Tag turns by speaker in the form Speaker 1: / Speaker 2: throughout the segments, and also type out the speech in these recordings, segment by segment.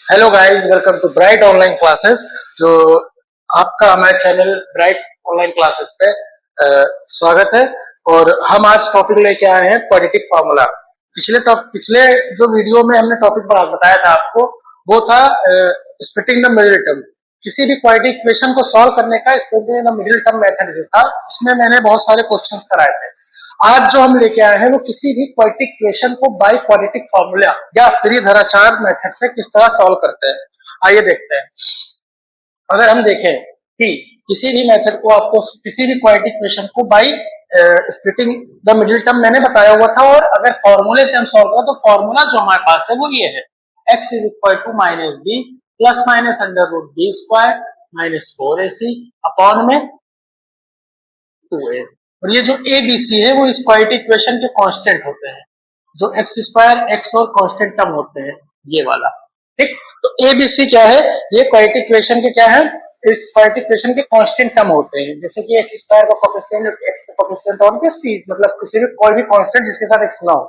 Speaker 1: Hello guys, welcome to bright online classes. जो आपका हमारे चैनल ब्राइट ऑनलाइन क्लासेस पे स्वागत है। और हम आज टॉपिक लेके आए हैं क्वाड्रेटिक फार्मूला। पिछले जो वीडियो में हमने टॉपिक बताया था आपको, वो था स्प्लिटिंग द मिडिल टर्म। किसी भी क्वाड्रेटिक इक्वेशन को सॉल्व करने का splitting the middle term method जो था, उसमें मैंने बहुत सारे क्वेश्चंस कराए थे। आज जो हम लेके आए हैं वो किसी भी क्वाड्रेटिक इक्वेशन को बाय क्वाड्रेटिक फार्मूला या श्रीधराचार्य मेथड से किस तरह सॉल्व करते हैं, आइए देखते हैं। अगर हम देखें कि किसी भी मेथड को आपको किसी भी क्वाड्रेटिक इक्वेशन को by splitting the middle term मैंने बताया हुआ था, और अगर फॉर्मूले से हम सॉल्व करें तो फॉर्मूला जो हमारे पास है वो ये है, x is equal to minus B plus minus under root B square minus 4ac upon में 2a। और ये जो ए बी सी है वो इस क्वाड्रेटिक इक्वेशन के कांस्टेंट होते हैं, जो एक्स स्क्वायर एक्स और कांस्टेंट टर्म होते हैं, ये वाला। ठीक, तो ए बी सी क्या है, ये क्वाड्रेटिक इक्वेशन के क्या है, इस क्वाड्रेटिक इक्वेशन के कांस्टेंट टर्म होते हैं। जैसे कि एक्स स्क्वायर का कोएफिशिएंट, एक्स का कोएफिशिएंट और के सी, मतलब किसी भी कोई भी कांस्टेंट जिसके साथ एक्स ना हो,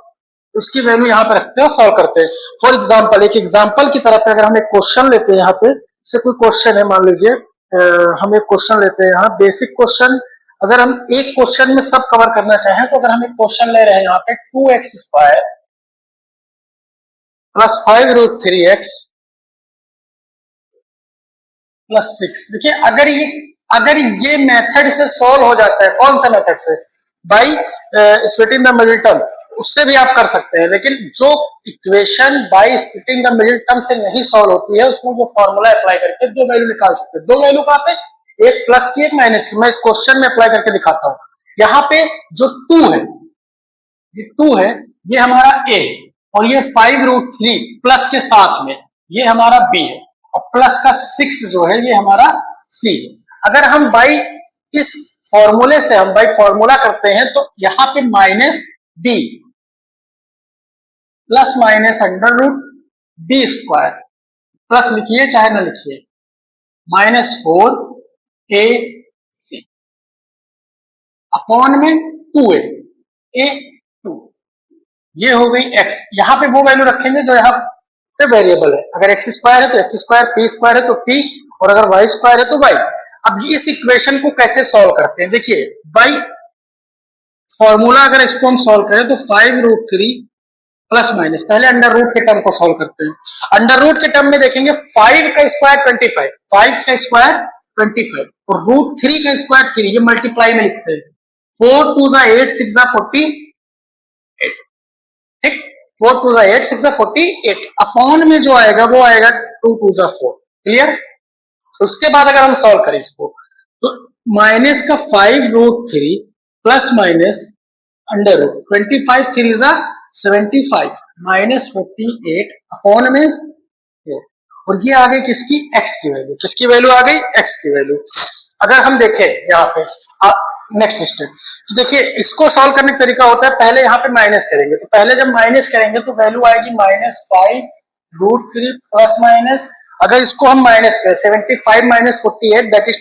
Speaker 1: उसकी वैल्यू यहाँ पे रखते हैं और सॉल्व करते हैं। फॉर एग्जाम्पल, एक एग्जाम्पल की तरफ अगर हम एक क्वेश्चन लेते हैं, यहाँ पे जैसे कोई क्वेश्चन है, मान लीजिए हम एक क्वेश्चन लेते हैं, यहाँ बेसिक क्वेश्चन। अगर हम एक क्वेश्चन में सब कवर करना चाहें तो अगर हम एक क्वेश्चन ले रहे हैं यहाँ पे 2x square plus 5 root 3x plus 6। देखिए, अगर ये मेथड से सॉल्व हो जाता है, कौन सा मेथड से, by splitting the middle term, उससे भी आप कर सकते हैं। लेकिन जो equation by splitting the middle term से नहीं सॉल्व होती है, उसमें जो फॉर्मूला अप्लाई करके दो वैल्यू निकाल सकते हैं। दो वैल्यू कहां पे, एक प्लस की एक माइनस की। मैं इस क्वेश्चन में अप्लाई करके दिखाता हूं। यहाँ पे जो 2 है, ये 2 है, ये हमारा a, और ये 5 रूट 3 प्लस के साथ में ये हमारा b है, और प्लस का 6 जो है ये हमारा c है। अगर हम बाई इस फॉर्मूले से हम बाई फॉर्मूला करते हैं तो यहाँ पे minus b plus minus under root B square, plus लिखिए चाहे ना लिखिए, माइनस 4ac अपॉन में 2a, a2, ये हो गई x। यहां पे वो वैल्यू रखेंगे जो यहाँ पे वेरिएबल है। अगर x स्क्वायर है तो x स्क्वायर, p स्क्वायर है तो p, और अगर y स्क्वायर है तो y। अब इस इक्वेशन को कैसे सॉल्व करते हैं, देखिए बाई फॉर्मूला अगर इसको हम सॉल्व करें तो 5 रूट 3 प्लस माइनस, पहले अंडर रूट के टर्म को सॉल्व करते हैं। अंडर रूट के टर्म में देखेंगे 5 का स्क्वायर 25, 5 का स्क्वायर 25, और रूट 3 का स्क्वायर 3, ये मल्टीप्लाई में लिखते हैं। 4 2 जा 8, 6 जा 48, ठीक, 4 2 जा 8, 6 जा 48, अपॉन में जो आएगा वो आएगा 2 2 जा 4। क्लियर। उसके बाद अगर हम सॉल्व करें इसको तो माइनस का 5 root 3 plus minus under root 25 3 जा 75 माइनस 48 अपॉन में 4, और ये आ गई किसकी, x की वैल्यू। किसकी वैल्यू आ गई, x की वैल्यू। अगर हम देखें यहाँ पे नेक्स्ट स्टेप, तो देखिए इसको सॉल्व करने का तरीका होता है, पहले यहाँ पे माइनस करेंगे, तो पहले जब माइनस करेंगे तो वैल्यू आएगी माइनस 5 रूट 3 प्लस माइनस, अगर इसको हम माइनस करें 75 माइनस 48 दैट इज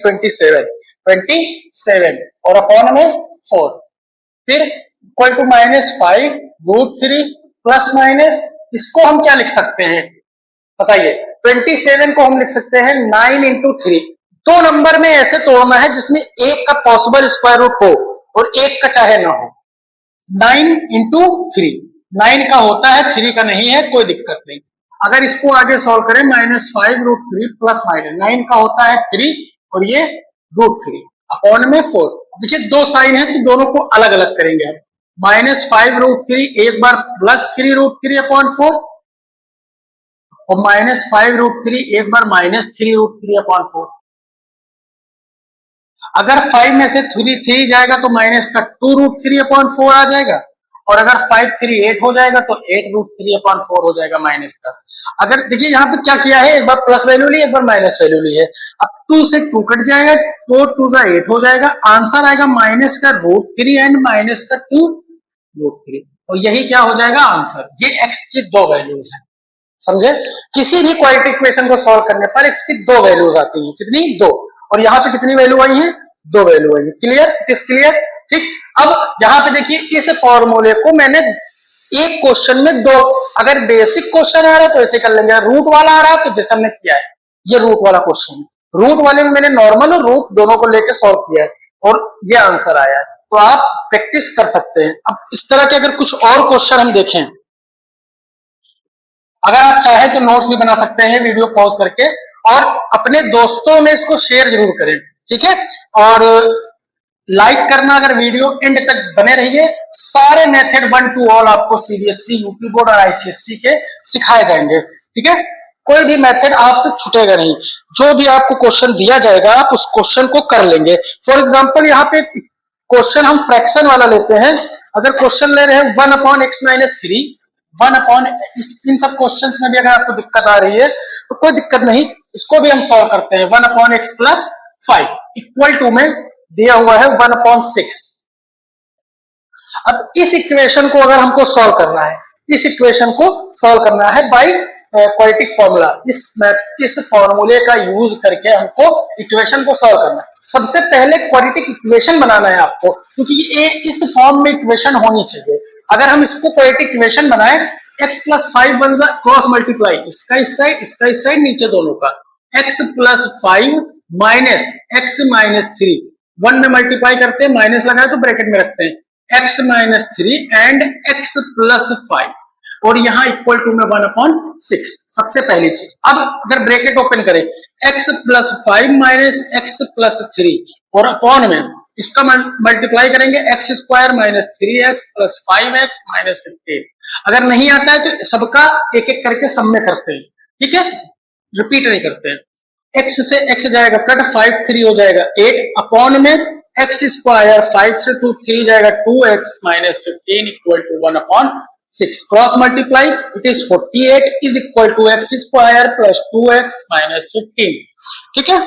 Speaker 1: 27 और अपॉन में 4, फिर equal to minus 5 root 3 plus minus, इसको हम क्या लिख सकते हैं बताइए, 27 को हम लिख सकते हैं 9 इंटू 3। दो नंबर में ऐसे तोड़ना है जिसमें एक का पॉसिबल स्क्वायर रूट हो और एक का चाहे ना हो। 9 इंटू 3, 9 का होता है 3 का नहीं है, कोई दिक्कत नहीं। अगर इसको आगे सॉल्व करें माइनस 5 रूट 3 प्लस माइनस 9 का होता है 3 और ये रूट 3 अपॉन में 4। देखिए दो साइन है तो दोनों को अलग अलग करेंगे हम। माइनस 5 रूट 3 एक बार प्लस 3 रूट 3 अपॉन 4, और माइनस 5 रूट 3 एक बार माइनस 3 रूट 3 अपॉन 4। अगर 5 में से 3 जाएगा तो माइनस का 2 रूट 3 अपॉन 4 आ जाएगा, और अगर 5 3 8 हो जाएगा तो 8 रूट 3 अपॉन 4 हो जाएगा माइनस का। अगर देखिए यहाँ पे क्या किया है, एक बार प्लस वैल्यू ली, एक बार माइनस वैल्यू ली है। अब 2 से 2 कट जाएगा, 4 2 जा 8 हो जाएगा, आंसर आएगा माइनस का रूट 3 एंड माइनस का 2 रूट 3, और यही क्या हो जाएगा आंसर। ये x की दो वैल्यूज है, समझे। किसी भी क्वाड्रेटिक इक्वेशन को सॉल्व करने पर x की दो वैल्यूज आती है, कितनी, दो, और यहाँ पे कितनी वैल्यू आई है, दो वैल्यू आई है। क्लियर, किस क्लियर, ठीक। अब यहाँ पे देखिए इस फॉर्मूले को मैंने एक क्वेश्चन में दो, अगर बेसिक क्वेश्चन आ रहा है तो ऐसे कर लेंगे, रूट वाला आ रहा है तो जैसे हमने किया है, ये रूट वाला क्वेश्चन है, रूट वाले में मैंने नॉर्मल और रूट दोनों को लेकर सॉल्व किया है और ये आंसर आया है। तो आप प्रैक्टिस कर सकते हैं। अब इस तरह के अगर कुछ और क्वेश्चन हम देखें, अगर आप चाहें तो नोट्स भी बना सकते हैं वीडियो पॉज करके, और अपने दोस्तों में इसको शेयर जरूर करें, ठीक है। और लाइक करना, अगर वीडियो एंड तक बने रहिए, सारे मेथड 1 to ऑल आपको सीबीएसई, यूपी बोर्ड और आईसीएसई के सिखाए जाएंगे, ठीक है। कोई भी मेथड आपसे छूटेगा नहीं, जो भी आपको क्वेश्चन दिया जाएगा आप उस क्वेश्चन को कर लेंगे। फॉर एग्जाम्पल यहाँ पे क्वेश्चन हम फ्रैक्शन वाला लेते हैं, अगर क्वेश्चन ले रहे हैं 1/x-3, 1 इन सब क्वेश्चंस में भी अगर आपको दिक्कत आ रही है तो कोई दिक्कत नहीं, इसको भी हम सॉल्व करते हैं। 1/x+5 इक्वल टू में दिया हुआ है 1/6। अब इस इक्वेशन को अगर हमको सॉल्व करना है, इस इक्वेशन को सॉल्व करना है बाय क्वाड्रेटिक फॉर्मूला, इस फॉर्मूले का यूज करके हमको इक्वेशन को सॉल्व करना है। सबसे पहले क्वाड्रेटिक इक्वेशन बनाना है आपको, क्योंकि ये इस फॉर्म में इक्वेशन होनी चाहिए। अगर हम इसको क्वाड्रेटिक इक्वेशन बनाए, x+5 बन जाए, क्रॉस मल्टीप्लाई, इसका इस साइड नीचे दोनों का, x+5 माइनस x-3, 1 में मल्टीप्लाई करते हैं, माइनस लगाए तो ब्रैकेट में रखते हैं, x-3 एंड x+5, और यहां इक्वल टू में 1/6। सबसे पहली चीज, अब अगर ब्रैकेट ओपन करें, x+5 माइनस x+3 और अपॉन में इसका मल्टीप्लाई करेंगे, x² minus 3x plus 5x minus 15। अगर नहीं आता है तो सबका एक एक करके सब में करते हैं, ठीक है, रिपीट नहीं करते हैं। x से x जाएगा कट, 5 3 हो जाएगा 8, अपॉन में x², 5 से 2 3 जाएगा 2x minus 15 equal to 1/6। Cross multiply, it is 48 is equal to x² plus 2x minus 15, ठीक है।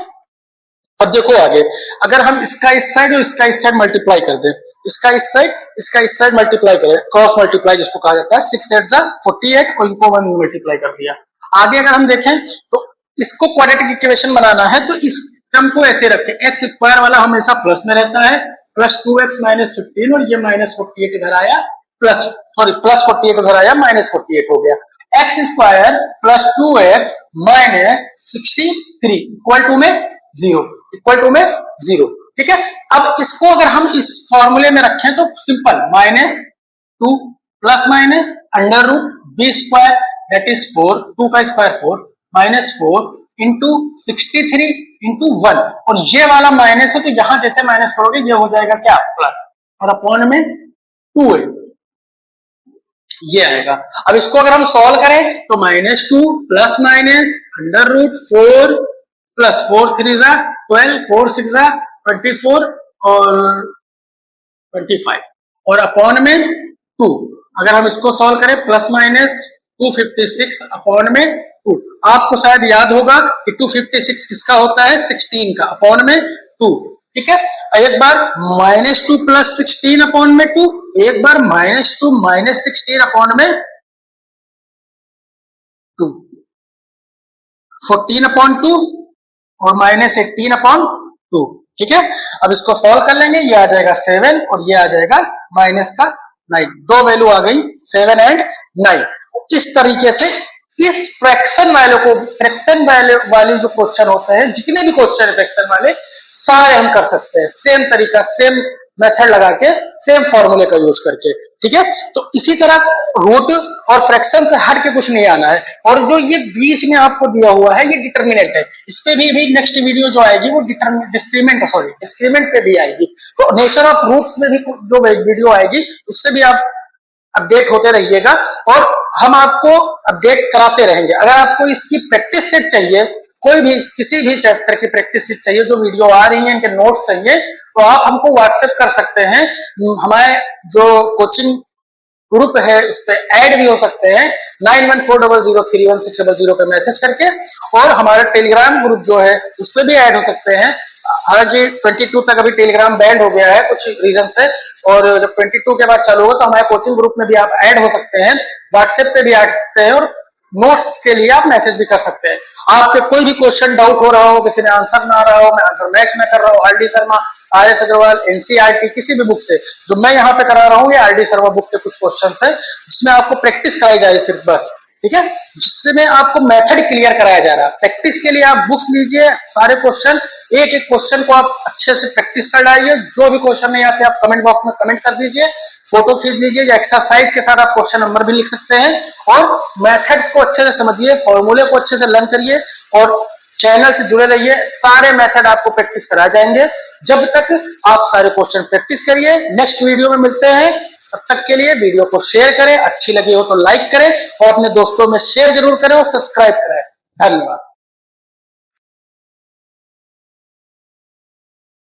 Speaker 1: अब देखो आगे, अगर हम इसका इस साइड और इसका इस साइड मल्टीप्लाई कर दें, इसका इस साइड मल्टीप्लाई करें, क्रॉस मल्टीप्लाई जिसको कहा जाता है, 6 8 जा 48 और इनको 1 मल्टीप्लाई कर दिया। आगे अगर हम देखें तो इसको क्वाड्रेटिक इक्वेशन बनाना है तो इस टर्म को ऐसे रखें, x² वाला हमेशा प्लस में रहता है, प्लस 2x माइनस 15, और ये माइनस 48 इधर आया, प्लस 48 उधर आया, माइनस 48 हो गया। x² plus 2x minus 63 equal to में 0, इक्वल टू में 0, ठीक है। अब इसको अगर हम इस फॉर्मूले में रखें तो simple, -2 plus minus under root b² that is 4, 2 का स्क्वायर 4, -4 इंटू 63 इंटू 1, और ये वाला माइनस है तो यहां जैसे माइनस करोगे ये हो जाएगा क्या, प्लस, और अपॉन में 2 है, ये आएगा। अब इसको अगर हम सॉल्व करें तो -2 plus minus under root 4 plus 4 3 जा 12, 4 6 जा 24 और 25, और अपॉन में 2। अगर हम इसको सॉल्व करें, प्लस माइनस 256 अपॉन में 2। आपको शायद याद होगा कि 256 किसका होता है, 16 का, अपॉन में 2, ठीक है। एक बार -2 प्लस 16 अपॉन में 2, एक बार -2 माइनस 16 अपॉन में 2, 14 अपॉन 2 और -18 अपॉन 2, ठीक है। अब इसको सॉल्व कर लेंगे, ये आ जाएगा 7 और ये आ जाएगा माइनस का 9, दो वैल्यू आ गई 7 एंड 9। इस तरीके से इस फ्रैक्शन वाले जो क्वेश्चन होते हैं, जितने भी क्वेश्चन है फ्रैक्शन वाले, सारे हम कर सकते हैं सेम तरीका, सेम मेथड लगा के, सेम फॉर्मूले का यूज करके, ठीक है। तो इसी तरह रूट और फ्रैक्शन से हट के कुछ नहीं आना है। और जो ये बीच में आपको दिया हुआ है ये डिटर्मिनेंट है, इस पे भी नेक्स्ट वीडियो जो आएगी वो डिस्क्रीमेंट पे भी आएगी। तो नेचर ऑफ रूट्स में भी जो वीडियो आएगी उससे भी आप अपडेट होते रहिएगा और हम आपको अपडेट कराते रहेंगे। अगर आपको इसकी प्रैक्टिस सेट चाहिए, कोई भी किसी भी चैप्टर की प्रैक्टिस सेट चाहिए, जो वीडियो आ रही है इनके नोट्स चाहिए, तो आप हमको व्हाट्सएप कर सकते हैं। हमारे जो कोचिंग ग्रुप है उस पर ऐड भी हो सकते हैं, 9140031600 पे मैसेज करके, और हमारा टेलीग्राम ग्रुप जो है उस पर भी ऐड हो सकते हैं। हालांकि 22 तक अभी टेलीग्राम बैंड हो गया है कुछ रीजन से, और जब 22 के बाद चालू होगा तो हमारे कोचिंग ग्रुप में भी आप ऐड हो सकते हैं, व्हाट्सएप पे भी आ सकते हैं और नोट्स के लिए आप मैसेज भी कर सकते हैं। आपके कोई भी क्वेश्चन डाउट हो रहा हो, किसी ने आंसर ना आ रहा हो, मैं आंसर मैच ना कर रहा हूँ, R D Sharma, R S Agarwal, NCERT किसी भी बुक से जो मैं यहाँ पे करा रहा हूँ, ये आर डी शर्मा बुक के कुछ क्वेश्चन है जिसमें आपको प्रैक्टिस कराई जा रही है सिर्फ बस, ठीक है, जिसमें आपको मेथड क्लियर कराया जा रहा है। प्रैक्टिस के लिए आप बुक्स लीजिए, सारे क्वेश्चन, एक एक क्वेश्चन को आप अच्छे से प्रैक्टिस कर डालिए। जो भी क्वेश्चन नहीं आते आप कमेंट बॉक्स में कमेंट कर दीजिए, फोटो खींच लीजिए, या एक्सरसाइज के साथ आप क्वेश्चन नंबर भी लिख सकते हैं, और मेथड्स को अच्छे से समझिए, फॉर्मूले को अच्छे से लर्न करिए, और चैनल से जुड़े रहिए। सारे मेथड आपको प्रैक्टिस कराए जाएंगे जब तक आप सारे क्वेश्चन प्रैक्टिस करिए। नेक्स्ट वीडियो में मिलते हैं, तब तक के लिए वीडियो को शेयर करें, अच्छी लगी हो तो लाइक करें, और अपने दोस्तों में शेयर जरूर करें और सब्सक्राइब करें। धन्यवाद।